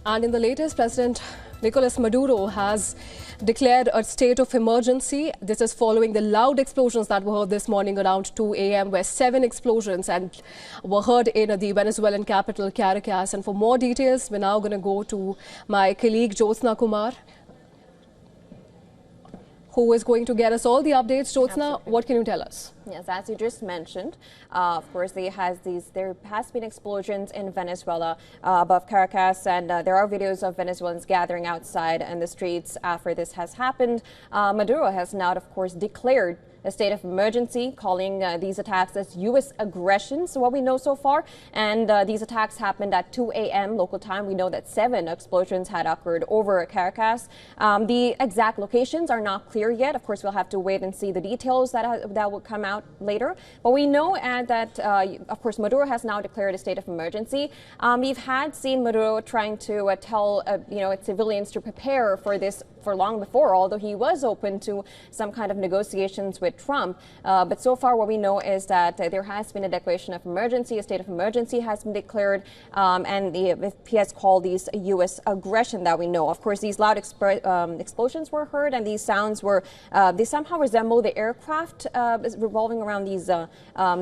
And in the latest, President Nicolas Maduro has declared a state of emergency. This is following the loud explosions that were heard this morning around 2 a.m., where 7 explosions were heard in the Venezuelan capital, Caracas. And for more details, we're now going to go to my colleague Jyotsna Kumar, who is going to get us all the updates. Jyotsna, what can you tell us? Yes, as you just mentioned, of course, there has been explosions in Venezuela above Caracas, and there are videos of Venezuelans gathering outside in the streets after this has happened. Maduro has now, of course, declared a state of emergency, calling these attacks as U.S. aggression. So what we know so far, and these attacks happened at 2 a.m. local time. We know that 7 explosions had occurred over Caracas. The exact locations are not clear yet. Of course, we'll have to wait and see the details that will come out later. But we know that, of course, Maduro has now declared a state of emergency. We've seen Maduro trying to tell civilians to prepare for this for long before, although he was open to some kind of negotiations with Trump. But so far what we know is that there has been a declaration of emergency, a state of emergency has been declared, and he has called these U.S. aggression that we know. Of course, these loud explosions were heard, and these sounds were, they somehow resemble the aircraft revolving around the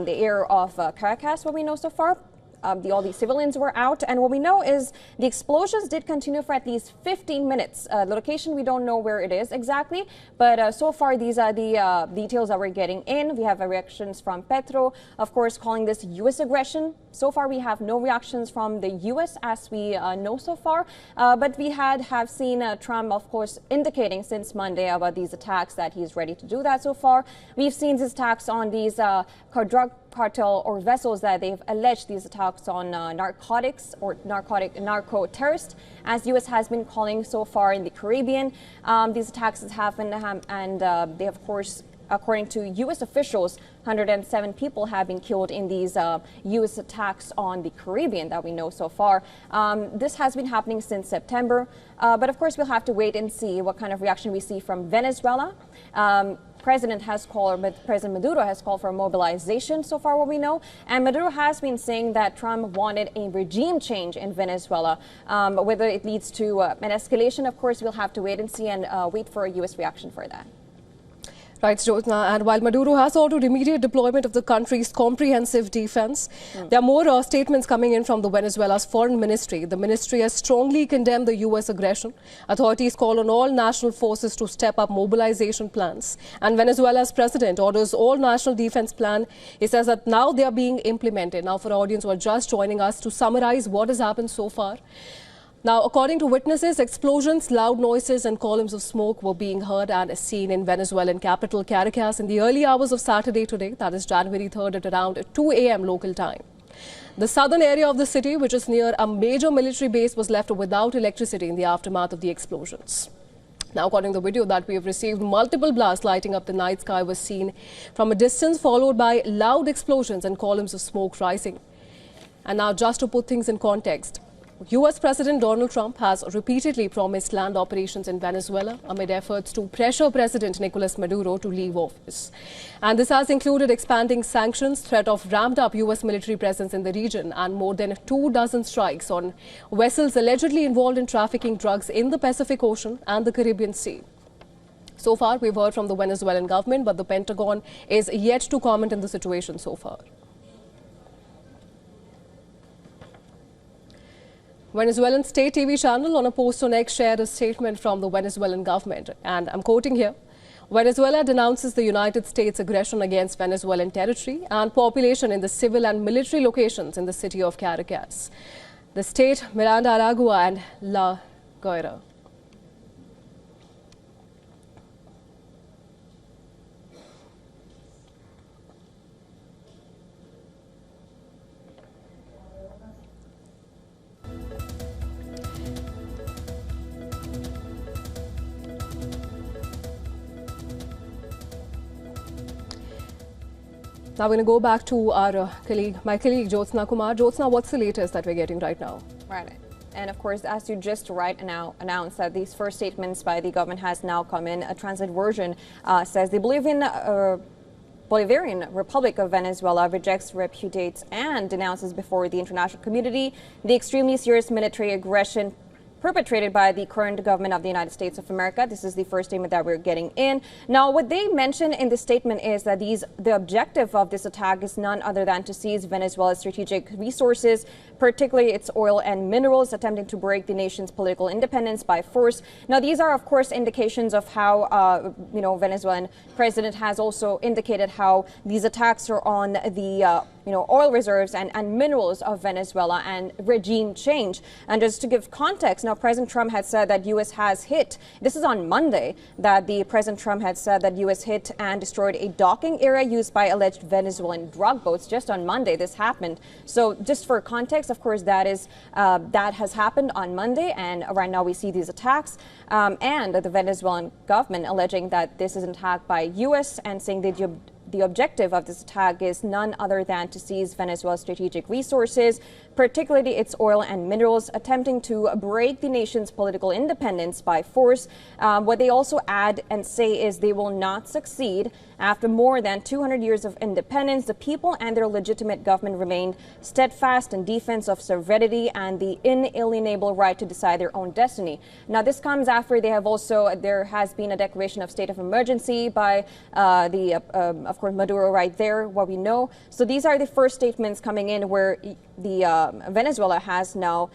air of Caracas, what we know so far. All these civilians were out, and what we know is the explosions did continue for at least 15 minutes. The location, we don't know where it is exactly, but so far these are the details that we're getting in. We have reactions from Petro, of course, calling this U.S. aggression. So far we have no reactions from the U.S. as we know so far, but we have seen Trump, of course, indicating since Monday about these attacks that he's ready to do that so far. We've seen these attacks on these drug cartel or vessels that they've alleged these attacks on narcotics or narco terrorists, as U.S. has been calling so far in the Caribbean. These attacks have happened, and they, of course, according to U.S. officials, 107 people have been killed in these U.S. attacks on the Caribbean that we know so far. This has been happening since September, but of course we'll have to wait and see what kind of reaction we see from Venezuela. President Maduro has called for mobilization so far what we know, and Maduro has been saying that Trump wanted a regime change in Venezuela. Whether it leads to an escalation, of course, we'll have to wait and see and wait for a U.S. reaction for that. Right, Jyotsna. And while Maduro has ordered immediate deployment of the country's comprehensive defense, there are more statements coming in from the Venezuela's foreign ministry. The ministry has strongly condemned the U.S. aggression. Authorities call on all national forces to step up mobilization plans. And Venezuela's president orders all national defense plan. He says that now they are being implemented. Now, for our audience who are just joining us, to summarize what has happened so far. Now, according to witnesses, explosions, loud noises and columns of smoke were being heard and seen in Venezuelan capital Caracas in the early hours of Saturday today, that is January 3rd at around 2 a.m. local time. The southern area of the city, which is near a major military base, was left without electricity in the aftermath of the explosions. Now, according to the video that we have received, multiple blasts lighting up the night sky was seen from a distance, followed by loud explosions and columns of smoke rising. And now, just to put things in context, U.S. President Donald Trump has repeatedly promised land operations in Venezuela amid efforts to pressure President Nicolas Maduro to leave office. And this has included expanding sanctions, threat of ramped up U.S. military presence in the region, and more than 24 strikes on vessels allegedly involved in trafficking drugs in the Pacific Ocean and the Caribbean Sea. So far, we've heard from the Venezuelan government, but the Pentagon is yet to comment on the situation so far. Venezuelan state TV channel on a post on X shared a statement from the Venezuelan government, and I'm quoting here: Venezuela denounces the United States aggression against Venezuelan territory and population in the civil and military locations in the city of Caracas, the state Miranda, Aragua and La Guaira. Now we're going to go back to our my colleague Jyotsna Kumar. Jyotsna, what's the latest that we're getting right now? Right. And of course, as you just now announced that these first statements by the government has now come in, a translated version says the Bolivarian Republic of Venezuela rejects, repudiates, and denounces before the international community the extremely serious military aggression perpetrated by the current government of the United States of America. This is the first statement that we're getting in. Now, what they mention in the statement is that the objective of this attack is none other than to seize Venezuela's strategic resources, particularly its oil and minerals, attempting to break the nation's political independence by force. Now, these are, of course, indications of how, Venezuelan president has also indicated how these attacks are on the oil reserves and minerals of Venezuela and regime change. And just to give context, now President Trump had said that U.S. has hit, this is on Monday, that the President Trump had said that U.S. hit and destroyed a docking area used by alleged Venezuelan drug boats. Just on Monday, this happened. So just for context, of course, that has happened on Monday, and right now we see these attacks and the Venezuelan government alleging that this is an attack by U.S. and saying that the objective of this attack is none other than to seize Venezuela's strategic resources, particularly its oil and minerals, attempting to break the nation's political independence by force. What they also add and say is they will not succeed. After more than 200 years of independence, the people and their legitimate government remained steadfast in defense of sovereignty and the inalienable right to decide their own destiny. Now, this comes after there has been a declaration of state of emergency by of course, Maduro right there, what we know. So these are the first statements coming in where Venezuela has now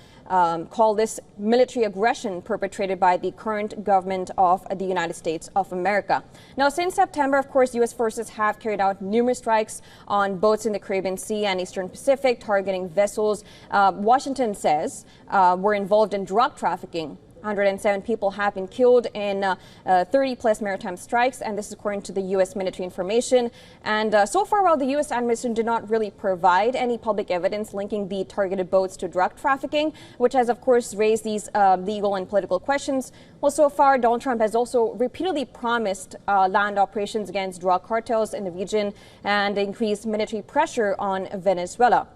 called this military aggression perpetrated by the current government of the United States of America. Now, since September, of course, U.S. forces have carried out numerous strikes on boats in the Caribbean Sea and Eastern Pacific, targeting vessels Washington says were involved in drug trafficking. 107 people have been killed in 30-plus maritime strikes, and this is according to the U.S. military information. And so far, while the U.S. administration did not really provide any public evidence linking the targeted boats to drug trafficking, which has, of course, raised these legal and political questions, well, so far, Donald Trump has also repeatedly promised land operations against drug cartels in the region and increased military pressure on Venezuela.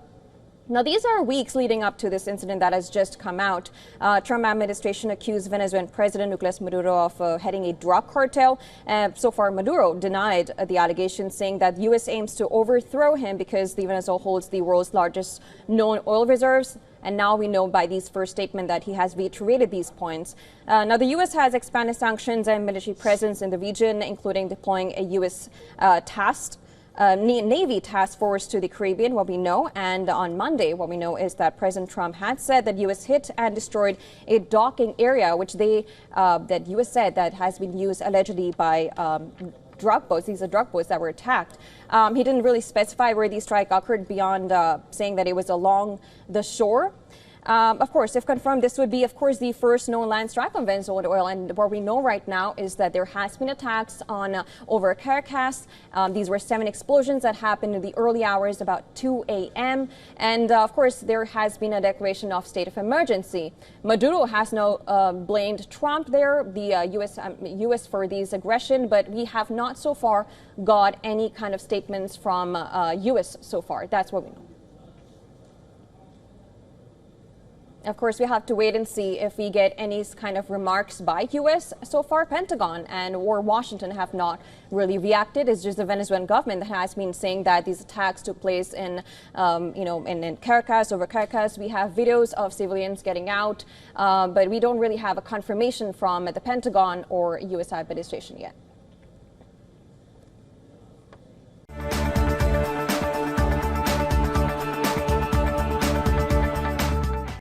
Now, these are weeks leading up to this incident that has just come out. Trump administration accused Venezuelan President Nicolas Maduro of heading a drug cartel. So far, Maduro denied the allegation, saying that the U.S. aims to overthrow him because Venezuela holds the world's largest known oil reserves. And now we know by these first statement that he has reiterated these points. Now, the U.S. has expanded sanctions and military presence in the region, including deploying a U.S. Navy task force to the Caribbean, what we know. And on Monday, what we know is that President Trump had said that U.S. hit and destroyed a docking area, which that U.S. said that has been used allegedly by drug boats. These are drug boats that were attacked. He didn't really specify where the strike occurred beyond saying that it was along the shore. Of course, if confirmed, this would be, of course, the first known land strike on Venezuelan oil. And what we know right now is that there has been attacks on over Caracas. These were 7 explosions that happened in the early hours, about 2 a.m. And of course, there has been a declaration of state of emergency. Maduro has now blamed Trump there, the U.S. for these aggression, but we have not so far got any kind of statements from U.S. so far. That's what we know. Of course, we have to wait and see if we get any kind of remarks by U.S. So far, Pentagon or Washington have not really reacted. It's just the Venezuelan government that has been saying that these attacks took place in Caracas, over Caracas. We have videos of civilians getting out, but we don't really have a confirmation from the Pentagon or U.S. administration yet.